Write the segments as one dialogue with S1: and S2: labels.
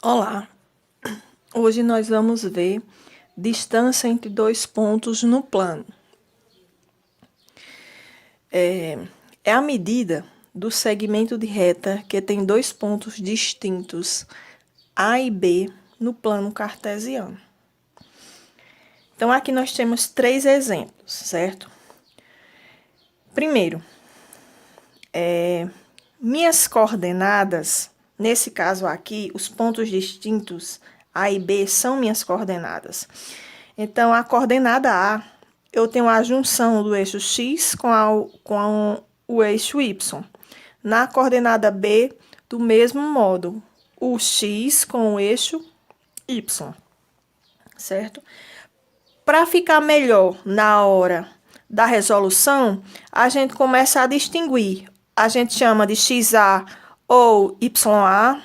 S1: Olá, hoje nós vamos ver distância entre dois pontos no plano. É a medida do segmento de reta que tem dois pontos distintos, A e B, no plano cartesiano. Então, aqui nós temos três exemplos, certo? Primeiro, minhas coordenadas, nesse caso aqui, os pontos distintos A e B são minhas coordenadas. Então, a coordenada A, eu tenho a junção do eixo X com o eixo Y. Na coordenada B, do mesmo modo, o X com o eixo Y, certo? Para ficar melhor na hora da resolução, a gente começa a distinguir. A gente chama de XA ou YA,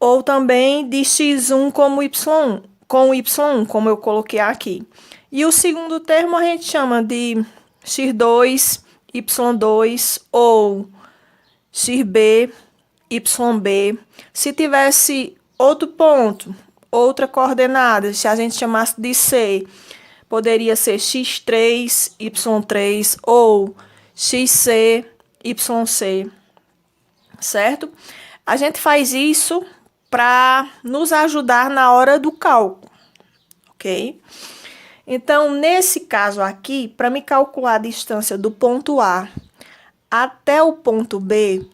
S1: ou também de X1 como Y1, com Y1, como eu coloquei aqui. E o segundo termo a gente chama de X2, Y2 ou XB, YB. Se tivesse outro ponto, outra coordenada, se a gente chamasse de C, poderia ser X3, Y3 ou XC, YC, certo? A gente faz isso para nos ajudar na hora do cálculo, ok? Então, nesse caso aqui, para me calcular a distância do ponto A até o ponto B,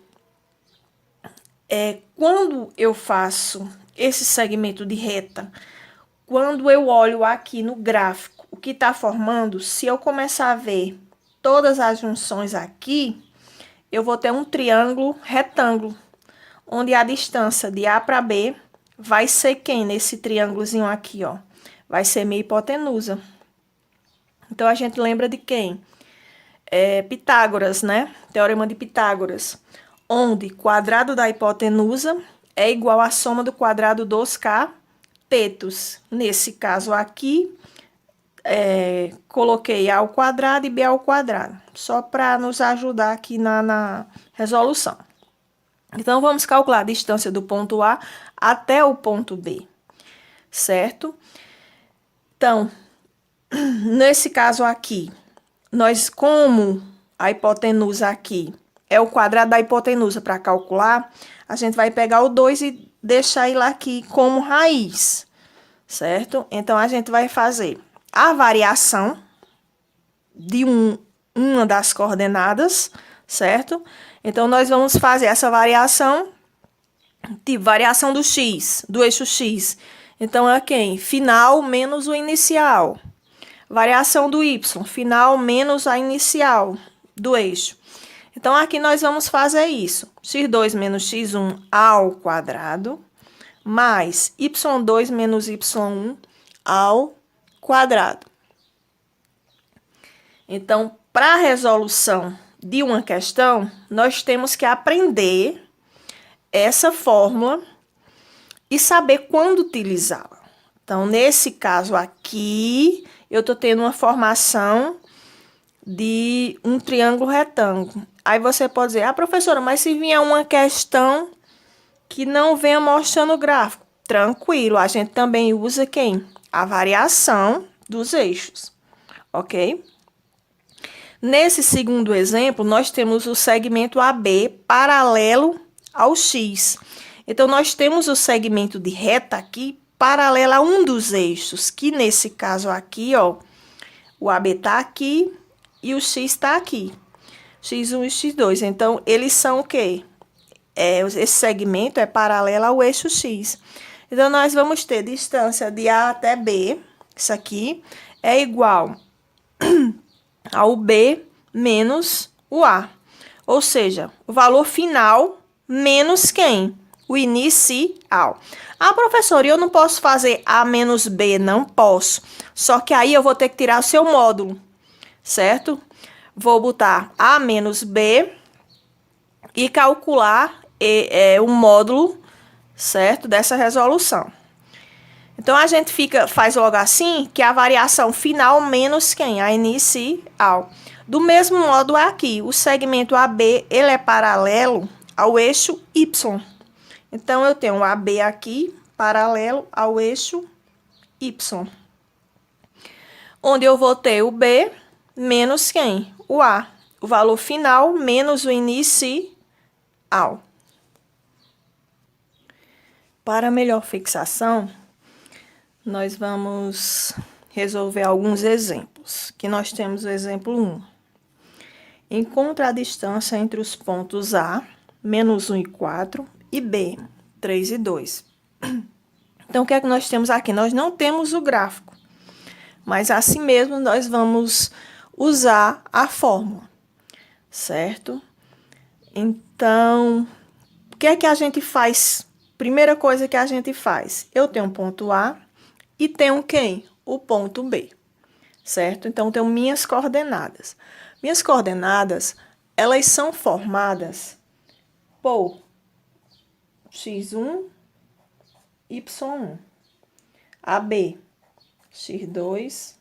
S1: quando eu faço esse segmento de reta, quando eu olho aqui no gráfico, o que está formando, se eu começar a ver todas as junções aqui, eu vou ter um triângulo retângulo, onde a distância de A para B vai ser quem nesse triângulozinho aqui, ó? Vai ser minha hipotenusa. Então, a gente lembra de quem? Pitágoras, né? Teorema de Pitágoras, onde quadrado da hipotenusa é igual à soma do quadrado dos catetos. Nesse caso aqui, coloquei A ao quadrado e B ao quadrado, só para nos ajudar aqui na resolução. Então, vamos calcular a distância do ponto A até o ponto B, certo? Então, nesse caso aqui, como a hipotenusa aqui é o quadrado da hipotenusa para calcular, a gente vai pegar o 2 e deixar ele aqui como raiz, certo? Então, a gente vai fazer a variação de uma das coordenadas, certo? Então, nós vamos fazer essa variação, tipo, variação do X, do eixo X. Então, é quem? Final menos o inicial. Variação do Y, final menos a inicial do eixo. Então, aqui nós vamos fazer isso. X2 menos X1 ao quadrado, mais Y2 menos Y1 ao quadrado. Então, para a resolução de uma questão, nós temos que aprender essa fórmula e saber quando utilizá-la. Então, nesse caso aqui, eu estou tendo uma formação de um triângulo retângulo. Aí você pode dizer, professora, mas se vier uma questão que não venha mostrando o gráfico, tranquilo, a gente também usa quem? A variação dos eixos, ok? Nesse segundo exemplo, nós temos o segmento AB paralelo ao X. Então, nós temos o segmento de reta aqui paralelo a um dos eixos, que nesse caso aqui, ó, o AB está aqui e o X está aqui. X1 e X2. Então, eles são o quê? Esse segmento é paralelo ao eixo X. Então, nós vamos ter distância de A até B, isso aqui, é igual ao B menos o A. Ou seja, o valor final menos quem? O inicial. Professora, eu não posso fazer A menos B? Não posso. Só que aí eu vou ter que tirar o seu módulo, certo? Vou botar A menos B e calcular o módulo, certo? Dessa resolução. Então, a gente faz logo assim, que a variação final menos quem? A inicial. Do mesmo modo aqui, o segmento AB, ele é paralelo ao eixo Y. Então, eu tenho o AB aqui, paralelo ao eixo Y. Onde eu vou ter o B menos quem? O A. O valor final menos o inicial. Para melhor fixação, nós vamos resolver alguns exemplos. Que nós temos o exemplo 1. Encontre a distância entre os pontos A, menos 1 e 4, e B, 3 e 2. Então, o que é que nós temos aqui? Nós não temos o gráfico, mas assim mesmo nós vamos usar a fórmula, certo? Então, o que é que a gente faz? Primeira coisa que a gente faz, eu tenho um ponto A e tenho quem? O ponto B, certo? Então, eu tenho minhas coordenadas. Minhas coordenadas, elas são formadas por x1, y1, AB, x2,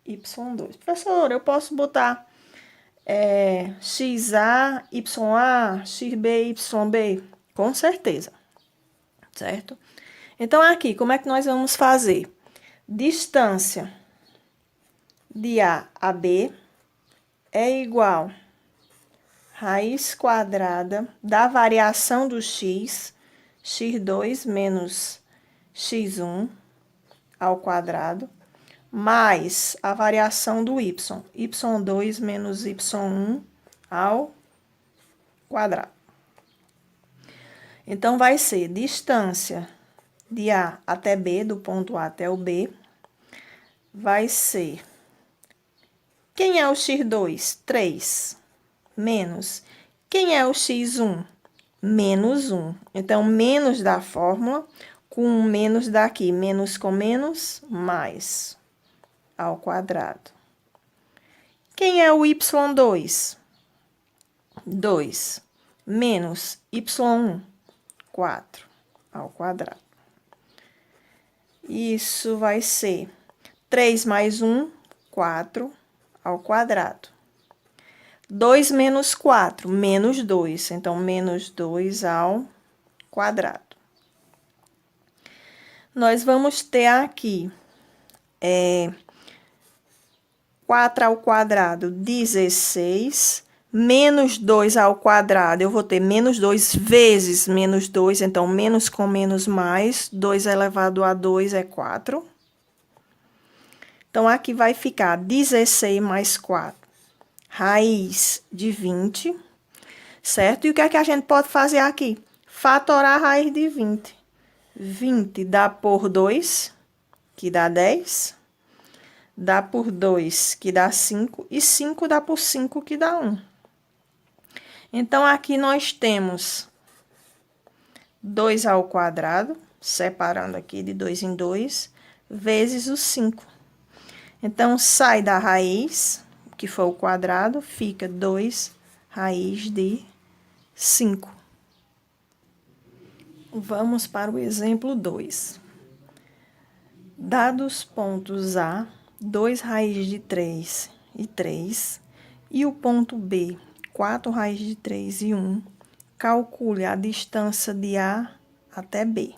S1: y2. Professor, eu posso botar XA, YA, XB, YB? Com certeza, certo? Então, aqui, como é que nós vamos fazer? Distância de A a B é igual raiz quadrada da variação do x, x2 menos x1 ao quadrado, mais a variação do y, y2 menos y1 ao quadrado. Então, vai ser distância de A até B, do ponto A até o B, vai ser... Quem é o x2? 3. Menos. Quem é o x1? Menos 1. Então, menos da fórmula, com menos daqui. Menos com menos, mais. Ao quadrado. Quem é o y2? 2. Menos y1? 4. Ao quadrado. Isso vai ser 3 mais 1, 4 ao quadrado. 2 menos 4, menos 2. Então, menos 2 ao quadrado. Nós vamos ter aqui 4 ao quadrado, 16. Menos 2 ao quadrado, eu vou ter menos 2 vezes menos 2. Então, menos com menos mais. 2 elevado a 2 é 4. Então, aqui vai ficar 16 mais 4, raiz de 20, certo? E o que é que a gente pode fazer aqui? Fatorar a raiz de 20. 20 dá por 2, que dá 10. Dá por 2, que dá 5. E 5 dá por 5, que dá 1. Então, aqui nós temos 2 ao quadrado, separando aqui de 2 em 2, vezes o 5. Então, sai da raiz, que foi o quadrado, fica 2 raiz de 5. Vamos para o exemplo 2. Dados pontos A, 2 raiz de 3 e 3, e o ponto B, 4 raiz de 3 e 1, calcule a distância de A até B.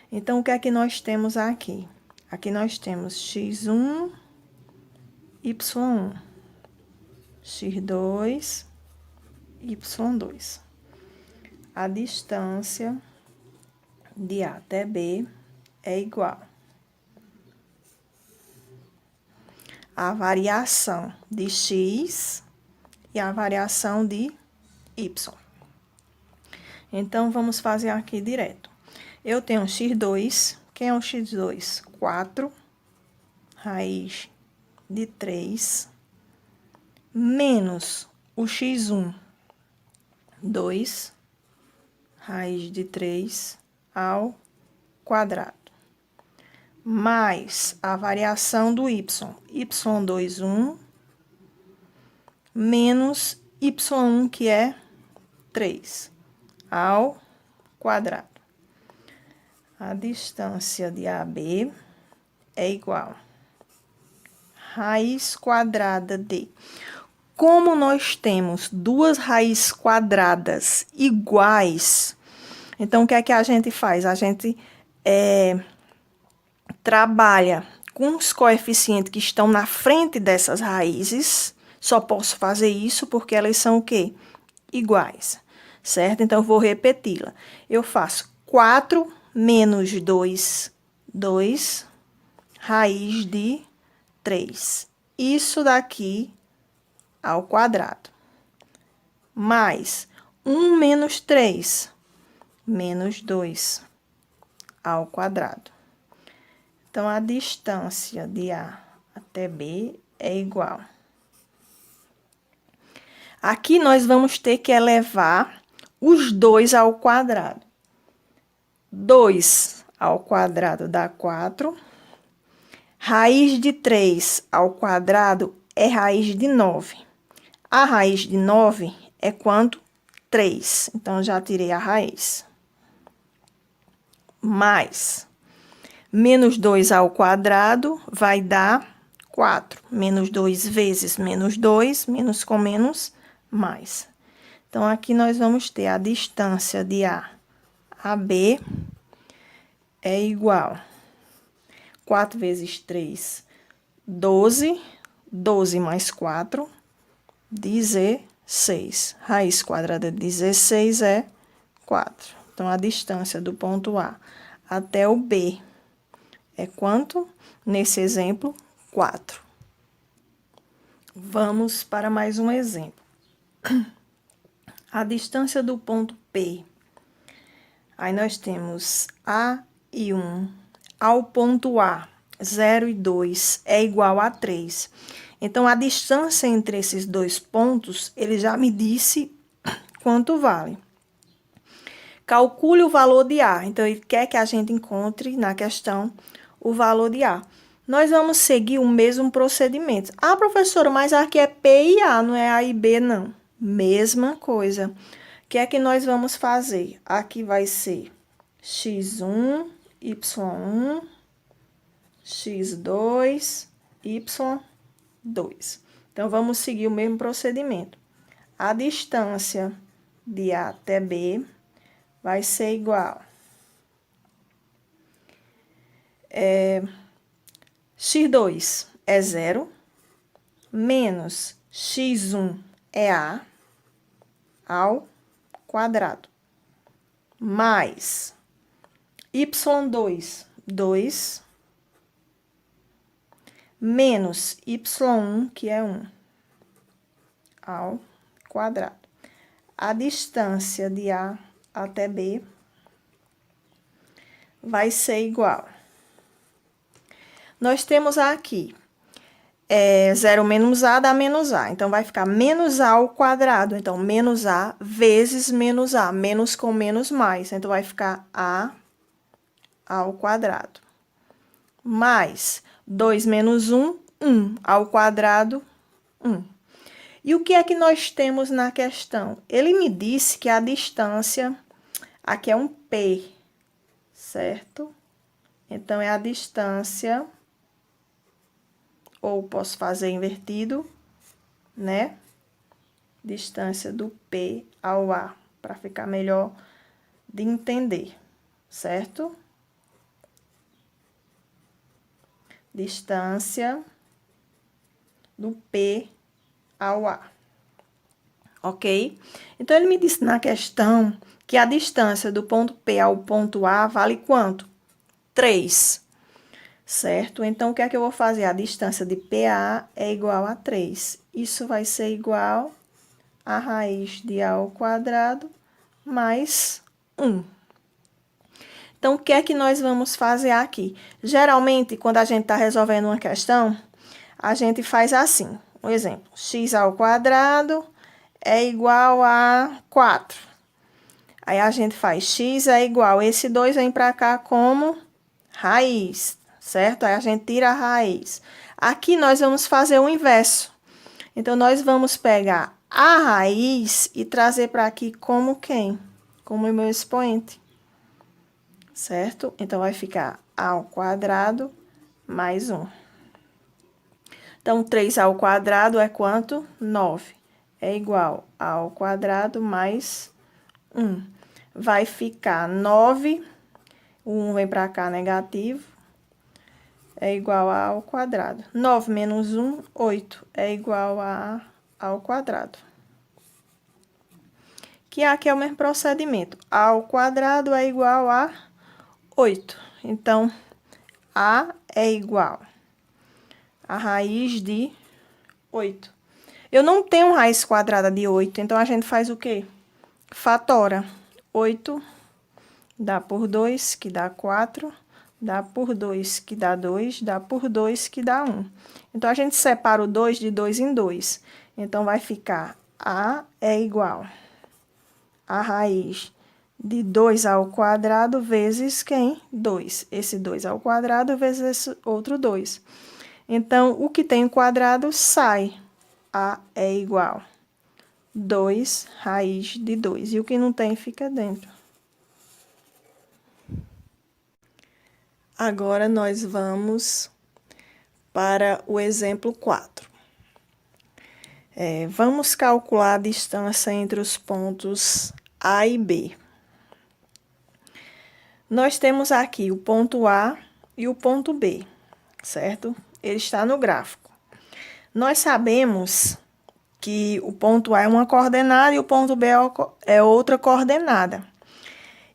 S1: Então, o que é que nós temos aqui? Aqui nós temos x1, y1, x2, y2. A distância de A até B é igual a variação de x e a variação de y. Então, vamos fazer aqui direto. Eu tenho x2, quem é o x2? 4 raiz de 3, menos o x1, 2 raiz de 3 ao quadrado, mais a variação do y, y2, 1, menos y1, que é 3, ao quadrado. A distância de AB é igual a raiz quadrada de... Como nós temos duas raízes quadradas iguais, Então, o que é que a gente faz? A gente trabalha com os coeficientes que estão na frente dessas raízes. Só posso fazer isso porque elas são o quê? Iguais, certo? Então, eu vou repeti-la. Eu faço 4 menos 2, 2, raiz de 3. Isso daqui ao quadrado. Mais 1 menos 3, menos 2 ao quadrado. Então, a distância de A até B é igual. Aqui, nós vamos ter que elevar os 2 ao quadrado. 2 ao quadrado dá 4. Raiz de 3 ao quadrado é raiz de 9. A raiz de 9 é quanto? 3. Então, já tirei a raiz. Mais menos 2 ao quadrado vai dar 4. Menos 2 vezes menos 2, menos com menos, mais. Então, aqui nós vamos ter a distância de A a B é igual. 4 vezes 3, 12. 12 mais 4, 16. Raiz quadrada de 16 é 4. Então, a distância do ponto A até o B é quanto? Nesse exemplo, 4. Vamos para mais um exemplo. A distância do ponto P. Aí, nós temos A e 1 ao ponto A, 0 e 2, é igual a 3. Então, a distância entre esses dois pontos, ele já me disse quanto vale. Calcule o valor de A. Então, ele quer que a gente encontre na questão o valor de A. Nós vamos seguir o mesmo procedimento. Ah, professora, mas aqui é P e A, não é A e B, não. Mesma coisa. O que é que nós vamos fazer? Aqui vai ser x1, y1, x2, y2. Então, vamos seguir o mesmo procedimento. A distância de A até B vai ser igual x2 é 0, menos x1 é A ao quadrado, mais y2, 2, menos y1, que é 1, ao quadrado. A distância de A até B vai ser igual. Nós temos aqui 0 menos A dá menos A. Então, vai ficar menos A ao quadrado. Então, menos A vezes menos A. Menos com menos mais. Então, vai ficar A ao quadrado. Mais 2 menos 1, 1. Ao quadrado, 1. E o que é que nós temos na questão? Ele me disse que a distância, aqui é um P, certo? Então, é a distância, ou posso fazer invertido, né? Distância do P ao A, para ficar melhor de entender, certo? Distância do P ao A. Ok? Então, ele me disse na questão que a distância do ponto P ao ponto A vale quanto? 3. Certo? Então, o que é que eu vou fazer? A distância de PA é igual a 3. Isso vai ser igual a raiz de A ao quadrado mais 1. Então, o que é que nós vamos fazer aqui? Geralmente, quando a gente está resolvendo uma questão, a gente faz assim. Um exemplo, x ao quadrado é igual a 4. Aí, a gente faz x é igual, esse 2 vem para cá como raiz, certo? Aí, a gente tira a raiz. Aqui, nós vamos fazer o inverso. Então, nós vamos pegar a raiz e trazer para aqui como quem? Como o meu expoente, certo? Então, vai ficar a ao quadrado mais 1. Então, 3 ao quadrado é quanto? 9. É igual a ao quadrado mais 1. vai ficar 9, o 1 vem para cá negativo, é igual a ao quadrado. 9 menos 1, 8, é igual a ao quadrado. Que aqui é o mesmo procedimento. A ao quadrado é igual a 8. Então, A é igual a raiz de 8. Eu não tenho raiz quadrada de 8, então a gente faz o quê? Fatora. 8 dá por 2, que dá 4. Dá por 2, que dá 2. Dá por 2, que dá 1. Então, a gente separa o 2 de 2 em 2. Então, vai ficar A é igual a raiz de 2 ao quadrado vezes quem? 2. Esse 2 ao quadrado vezes esse outro 2. Então, o que tem quadrado sai. A é igual 2 raiz de 2. E o que não tem fica dentro. Agora, nós vamos para o exemplo 4. Vamos calcular a distância entre os pontos A e B. Nós temos aqui o ponto A e o ponto B, certo? Ele está no gráfico. Nós sabemos que o ponto A é uma coordenada e o ponto B é outra coordenada.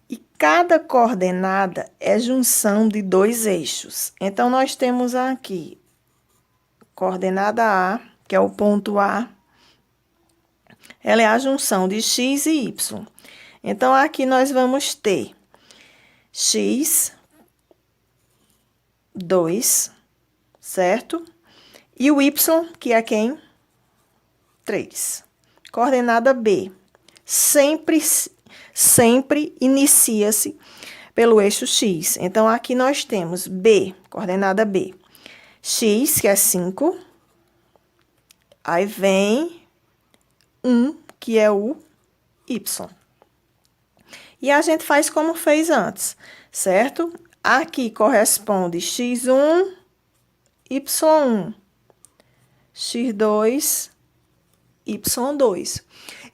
S1: E cada coordenada é junção de dois eixos. Então, nós temos aqui coordenada A, que é o ponto A, ela é a junção de x e y. Então, aqui nós vamos ter x, 2, certo? E o y, que é quem? 3. Coordenada B. Sempre inicia-se pelo eixo x. Então, aqui nós temos B, coordenada B. X, que é 5. Aí vem 1, que é o y. E a gente faz como fez antes, certo? Aqui corresponde x1, y1, x2, y2.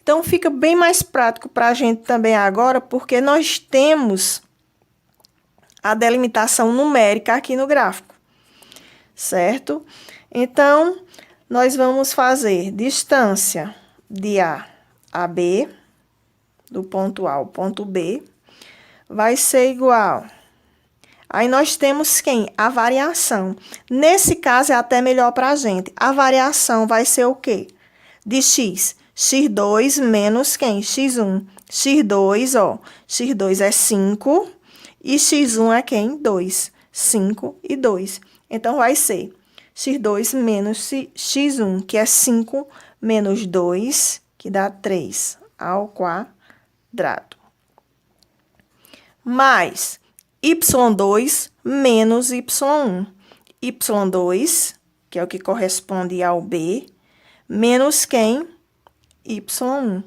S1: Então, fica bem mais prático para a gente também agora, porque nós temos a delimitação numérica aqui no gráfico, certo? Então, nós vamos fazer distância de A a B, do ponto A ao ponto B, vai ser igual. Aí, nós temos quem? A variação. Nesse caso, é até melhor para a gente. A variação vai ser o quê? De x. x2 menos quem? x1. x2, ó. x2 é 5 e x1 é quem? 2. 5 e 2. Então, vai ser x2 menos x1, que é 5 menos 2, que dá 3 ao quadrado. Mais y2 menos y1. y2, que é o que corresponde ao B, menos quem? y1.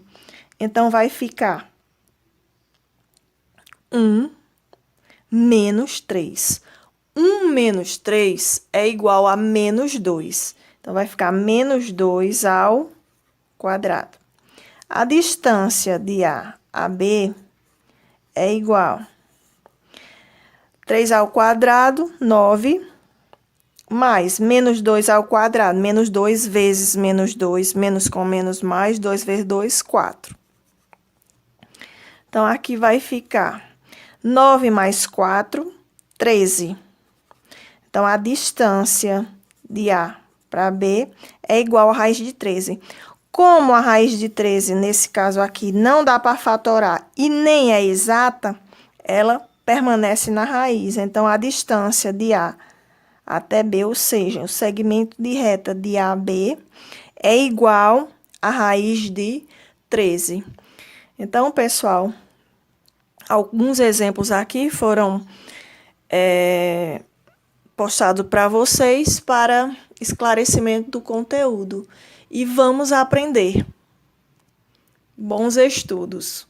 S1: Então, vai ficar 1 menos 3. 1 menos 3 é igual a menos 2. Então, vai ficar menos 2 ao quadrado. A distância de A a B é igual 3 ao quadrado, 9, mais menos 2 ao quadrado, menos 2 vezes menos 2, menos com menos mais, 2 vezes 2, 4. Então, aqui vai ficar 9 mais 4, 13. Então, a distância de A para B é igual a raiz de 13. Como a raiz de 13, nesse caso aqui, não dá para fatorar e nem é exata, ela permanece na raiz. Então, a distância de A até B, ou seja, o segmento de reta de A a B, é igual a raiz de 13. Então, pessoal, alguns exemplos aqui foram postados para vocês para esclarecimento do conteúdo. E vamos aprender. Bons estudos!